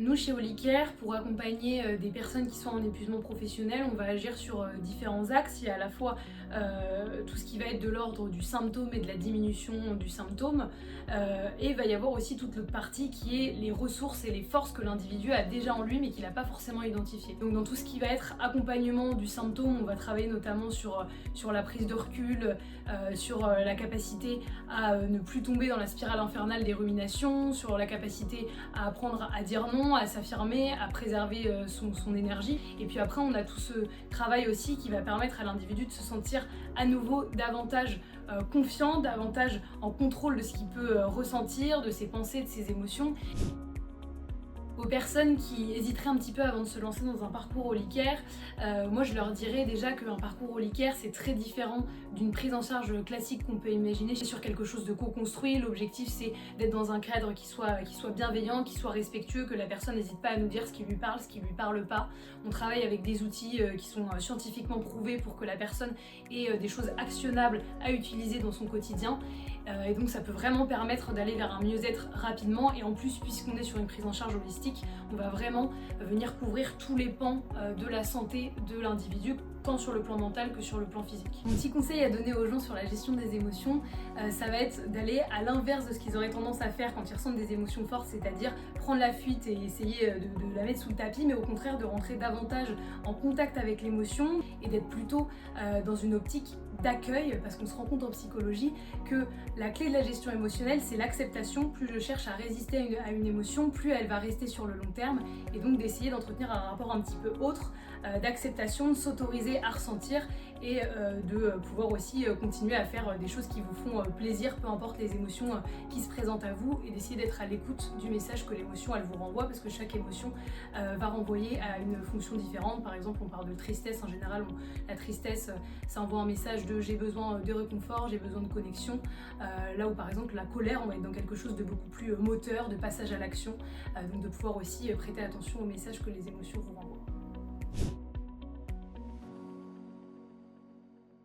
Nous, chez Holicare, pour accompagner des personnes qui sont en épuisement professionnel, on va agir sur différents axes. Il y a à la fois tout ce qui va être de l'ordre du symptôme et de la diminution du symptôme, et il va y avoir aussi toute l'autre partie qui est les ressources et les forces que l'individu a déjà en lui mais qu'il n'a pas forcément identifiées. Donc dans tout ce qui va être accompagnement du symptôme, on va travailler notamment sur la prise de recul, sur la capacité à ne plus tomber dans la spirale infernale des ruminations, sur la capacité à apprendre à dire non, à s'affirmer, à préserver son énergie. Et puis après, on a tout ce travail aussi qui va permettre à l'individu de se sentir à nouveau davantage confiant, davantage en contrôle de ce qu'il peut ressentir, de ses pensées, de ses émotions. Aux personnes qui hésiteraient un petit peu avant de se lancer dans un parcours Holicare, moi je leur dirais déjà qu'un parcours Holicare c'est très différent d'une prise en charge classique qu'on peut imaginer. C'est sur quelque chose de co-construit. L'objectif c'est d'être dans un cadre qui soit bienveillant, qui soit respectueux, que la personne n'hésite pas à nous dire ce qui lui parle, ce qui lui parle pas. On travaille avec des outils qui sont scientifiquement prouvés pour que la personne ait des choses actionnables à utiliser dans son quotidien. Et donc ça peut vraiment permettre d'aller vers un mieux-être rapidement, et en plus puisqu'on est sur une prise en charge holistique, on va vraiment venir couvrir tous les pans de la santé de l'individu, tant sur le plan mental que sur le plan physique. Mon petit conseil à donner aux gens sur la gestion des émotions, ça va être d'aller à l'inverse de ce qu'ils auraient tendance à faire quand ils ressentent des émotions fortes, c'est-à-dire prendre la fuite et essayer de la mettre sous le tapis, mais au contraire de rentrer davantage en contact avec l'émotion et d'être plutôt dans une optique d'accueil, parce qu'on se rend compte en psychologie que la clé de la gestion émotionnelle c'est l'acceptation. Plus je cherche à résister à une émotion, plus elle va rester sur le long terme, et donc d'essayer d'entretenir un rapport un petit peu autre d'acceptation, de s'autoriser à ressentir et de pouvoir aussi continuer à faire des choses qui vous font plaisir, peu importe les émotions qui se présentent à vous, et d'essayer d'être à l'écoute du message que l'émotion elle vous renvoie, parce que chaque émotion va renvoyer à une fonction différente. Par exemple, on parle de tristesse, en général la tristesse ça envoie un message de j'ai besoin de réconfort, j'ai besoin de connexion, là où par exemple la colère on va être dans quelque chose de beaucoup plus moteur, de passage à l'action, donc de pouvoir aussi prêter attention aux messages que les émotions vous renvoient.